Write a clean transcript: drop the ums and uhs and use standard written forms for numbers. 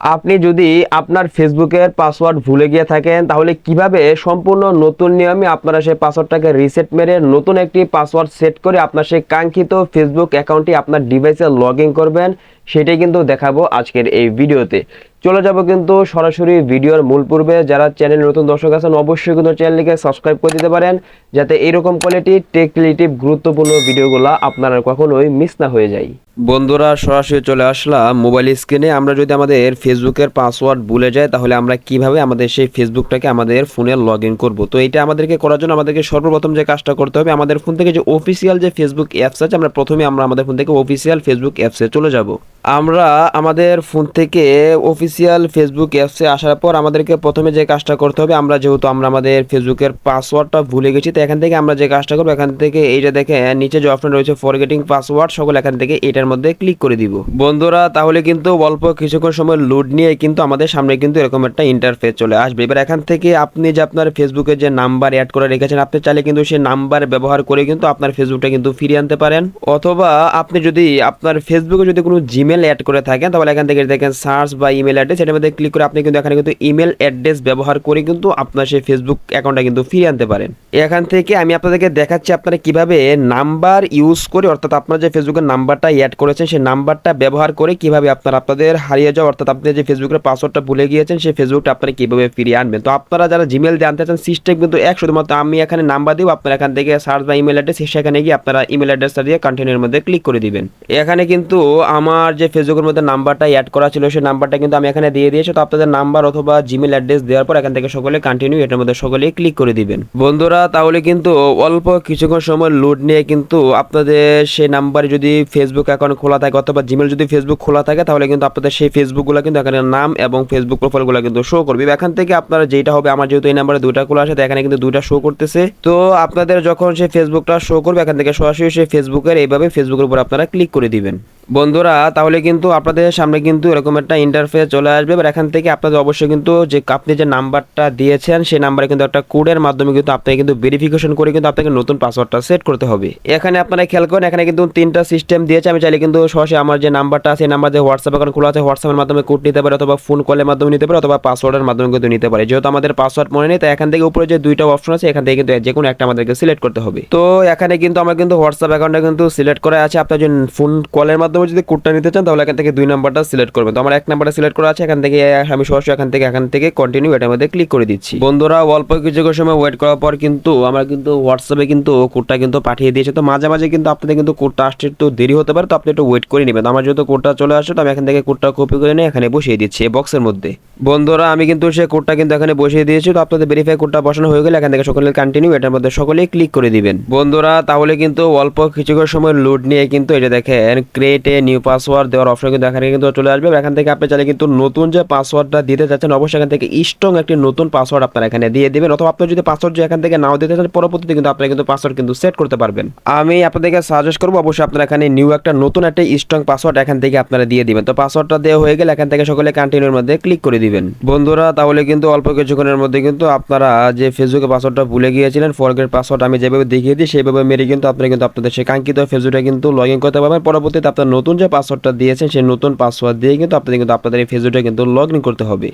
আপনি যদি আপনার ফেসবুকের পাসওয়ার্ড ভুলে গিয়ে থাকেন তাহলে কিভাবে সম্পূর্ণ নতুন নিয়মে আপনারা সেই পাসওয়ার্ডটাকে রিসেট মেরে নতুন একটি পাসওয়ার্ড সেট করে আপনার সেই কাঙ্ক্ষিত ফেসবুক অ্যাকাউন্টটি আপনার ডিভাইসে লগ ইন করবেন সেটাই কিন্তু দেখাবো আজকের এই ভিডিওতে। চলে যাব কিন্তু সরাসরি ভিডিওর মূল পূর্বে। যারা চ্যানেল নতুন দর্শক আছেন অবশ্যই কিন্তু চ্যানেলটিকে সাবস্ক্রাইব করে দিতে পারেন, যাতে এরকম কোয়ালিটি টেক রিলেটিভ গুরুত্বপূর্ণ ভিডিওগুলো আপনারা কখনোই মিস না হয়ে যায়। বন্ধুরা, সরাসরি চলে আসলাম মোবাইল স্ক্রিনে। আমরা যদি আমাদের ফেসবুকের পাসওয়ার্ড ভুলে যাই তাহলে আমরা কিভাবে আমাদের সেই ফেসবুকটাকে আমাদের ফোনে লগ ইন করবো। তো এটা আমাদেরকে করার জন্য আমাদেরকে সর্বপ্রথম যে কাজটা করতে হবে, আমাদের ফোন থেকে যে অফিসিয়াল যে ফেসবুক অ্যাপস আছে, আমরা প্রথমে আমাদের ফোন থেকে অফিসিয়াল ফেসবুক অ্যাপসে চলে যাব। আমরা আমাদের ফোন থেকে অফিসিয়াল ফেসবুক অ্যাপসে আসার পর আমাদেরকে প্রথমে যে কাজটা করতে হবে, যেহেতু আমরা আমাদের ফেসবুকের পাসওয়ার্ডটা ভুলে গেছি, তো এখান থেকে আমরা যে কাজটা করবো, এখান থেকে এইটা দেখে নিচে যে অপশন রয়েছে ফরগেটিং পাসওয়ার্ড, সকল এখান থেকে এটার মধ্যে ক্লিক করে দিব। বন্ধুরা, তাহলে কিন্তু অল্প কিছুক্ষণ সময় লোড নিয়ে কিন্তু আমাদের সামনে কিন্তু এরকম একটা ইন্টারফেস চলে আসবে। এবার এখান থেকে আপনি যে আপনার ফেসবুকে যে নাম্বার অ্যাড করে রেখেছেন, আপনি চাইলে কিন্তু সেই নাম্বার ব্যবহার করে কিন্তু আপনার ফেসবুকটা কিন্তু ফিরিয়ে আনতে পারেন। অথবা আপনি যদি আপনার ফেসবুকে যদি কোনো জিমেল অ্যাড করে থাকেন তাহলে এখান থেকে দেখেন সার্চ বা ইমেল অ্যাড্রেস, এটার মধ্যে ক্লিক করে আপনি কিন্তু এখানে কিন্তু ইমেল অ্যাড্রেস ব্যবহার করে কিন্তু আপনার সেই ফেসবুক অ্যাকাউন্টটা কিন্তু ফিরিয়ে আনতে পারেন। এখান থেকে আমি আপনাদেরকে দেখাচ্ছি আপনারা কিভাবে নাম্বার ইউজ করে, অর্থাৎ আপনার যে ফেসবুকের নাম্বারটা অ্যাড করেছেন সেই নাম্বারটা ব্যবহার করে কিভাবে আপনারা আপনাদের হারিয়ে যাওয়া, অর্থাৎ আপনি যে ফেসবুকের পাসওয়ার্ডটা ভুলে গিয়েছেন সেই ফেসবুকটা আপনারা কিভাবে ফিরিয়ে আনবেন। তো আপনারা যারা জিমেল দিয়ে আনতে চান সিস্টেম কিন্তু এক, শুধুমাত্র আমি এখানে নাম্বার দিব, আপনারা এখান থেকে সার্চ বা ইমেল অ্যাড্রেস, সেখানে গিয়ে আপনারা ইমেল অ্যাড্রেসটা দিয়ে কন্টিনিউর মধ্যে ক্লিক করে দিবেন। এখানে কিন্তু আমার যে ফেসবুকের মধ্যে নাম্বারটা অ্যাড করা ছিল সেই নাম্বারটা কিন্তু আমি এখানে দিয়ে দিয়েছি। তো আপনাদের নাম্বার অথবা জিমেল অ্যাড্রেস দেওয়ার পর এখান থেকে সকলে কন্টিনিউ, এটার মধ্যে সকলে ক্লিক করে দিবেন। বন্ধুরা, তাহলে কিন্তু অল্প কিছুক্ষণ সময় লোড নিয়ে কিন্তু আপনাদের সেই নাম্বারে যদি ফেসবুক অ্যাকাউন্ট খোলা থাকে অথবা জিমেল যদি ফেসবুক খোলা থাকে তাহলে কিন্তু আপনাদের সেই ফেসবুকগুলো কিন্তু এখানে নাম এবং ফেসবুক প্রোফাইলগুলো কিন্তু শো করবে। এখান থেকে আপনারা যেটা হবে, আমার যেহেতু এই নাম্বারে দুইটা খোলা আছে, এখানে কিন্তু দুইটা শো করতেছে। তো আপনাদের যখন সেই ফেসবুকটা শো করবে এখান থেকে সরাসরি সেই ফেসবুকের এইভাবে ফেসবুকের উপর আপনারা ক্লিক করে দিবেন। বন্ধুরা, তাহলে কিন্তু আপনাদের সামনে কিন্তু এরকম একটা ইন্টারফেস চলে আসবে। এবার এখান থেকে আপনাদের অবশ্যই কিন্তু যে আপনি যে নাম্বারটা দিয়েছেন সেই নাম্বারে কিন্তু একটা কোডের মাধ্যমে কিন্তু আপনাকে কিন্তু ভেরিফিকেশন করে কিন্তু আপনাকে নতুন পাসওয়ার্ডটা সেট করতে হবে। এখানে আপনারা খেয়াল করেন, এখানে কিন্তু তিনটা সিস্টেম দিয়েছে। আমি চাইলে কিন্তু সরাসরি আমার যে নাম্বারটা আছে সেই নাম্বার যে হোয়াটসঅ্যাপ অ্যাকাউন্ট খোলা আছে হোয়াটসঅ্যাপের মাধ্যমে কোড নিতে পারে, অথবা ফোন কলের মাধ্যমে নিতে পারে, অথবা পাসওয়ার্ডের মাধ্যমে কিন্তু নিতে পারে। যেহেতু আমাদের পাসওয়ার্ড মনে নেই, তাই এখান থেকে উপরে যে দুইটা অপশন আছে এখান থেকে কিন্তু যে কোনো একটা আমাদেরকে সিলেক্ট করতে হবে। তো এখানে কিন্তু আমার কিন্তু হোয়াটসঅ্যাপ অ্যাকাউন্টটা কিন্তু সিলেক্ট করা আছে। আপনার যদি ফোন কলের মাধ্যমে যদি কোডটা নিতে চান তাহলে এখান থেকে দুই নাম্বারটা সিলেক্ট করবেন। তো আমার এক নাম্বারটা সিলেক্ট করা আছে, এখান থেকে আমি সরাসরি এখান থেকে কন্টিনিউ এটার মধ্যে ক্লিক করে দিচ্ছি। বন্ধুরা, অল্প কিছু সময় ওয়েট করার পর কিন্তু আমার কিন্তু হোয়াটসঅ্যাপে কিন্তু কোডটা কিন্তু পাঠিয়ে দিয়েছে। তো মাঝে মাঝে কিন্তু আপনাদের কিন্তু কোডটা আসতে একটু দেরি হতে পারে, তো আপনি একটু ওয়েট করে নেবেন। আমার যেহেতু কোডটা চলে আসে, তো আমি এখান থেকে কোডটা কপি করে নিয়ে এখানে বসিয়ে দিচ্ছি এই বক্সের মধ্যে। বন্ধুরা, আমি কিন্তু সেই কোডটা কিন্তু এখানে বসিয়ে দিয়েছি। তো আপনাদের ভেরিফাই কোডটা বসানো হয়ে গেলে এখান থেকে সকলে কন্টিনিউ এটার মধ্যে সকলেই ক্লিক করে দিবেন। বন্ধুরা, তাহলে কিন্তু অল্প কিছু সময় লোড নিয়ে কিন্তু এটা দেখেন ক্রিয়েট এ নিউ পাসওয়ার্ড দেওয়ার অপশন কিন্তু এখানে কিন্তু চলে আসবে। এখান থেকে আপনি চাইলে কিন্তু নতুন যে পাসওয়ার্ডটা দিতে চাচ্ছেন অবশ্যই এখান থেকে স্ট্রং একটি নতুন পাসওয়ার্ড আপনারা এখানে দিয়ে দিবেন, অথবা আপনি যদি পাসওয়ার্ড যে এখান থেকে নাও দিতে চান পরবর্তীতে কিন্তু আপনারা কিন্তু পাসওয়ার্ড কিন্তু সেট করতে পারবেন। আমি আপনাদেরকে সাজেস্ট করবো অবশ্যই আপনারা এখানে নিউ একটা নতুন একটা স্ট্রং পাসওয়ার্ড এখান থেকে আপনারা দিয়ে দিবেন। তো পাসওয়ার্ডটা দেওয়া হয়ে গেলে এখান থেকে সকলে কন্টিনিউর মধ্যে ক্লিক করে দিবেন। বন্ধুরা, তাহলে কিন্তু অল্প কিছুক্ষণের মধ্যে কিন্তু আপনারা যে ফেসবুকে পাসওয়ার্ডটা ভুলে গিয়েছিলেন ফরগেট পাসওয়ার্ড আমি যেভাবে দেখিয়ে দিই সেইভাবে মেরে কিন্তু আপনারা কিন্তু আপনাদের সেই কাঙ্ক্ষিত ফেসবুকটা কিন্তু লগ ইন করতে পারবেন। পরবর্তীতে আপনার নতুন যে পাসওয়ার্ডটা দিয়েছেন সেই নতুন পাসওয়ার্ড দিয়ে কিন্তু আপনাদের এই ফেসবুকটা কিন্তু লগ ইন করতে হবে।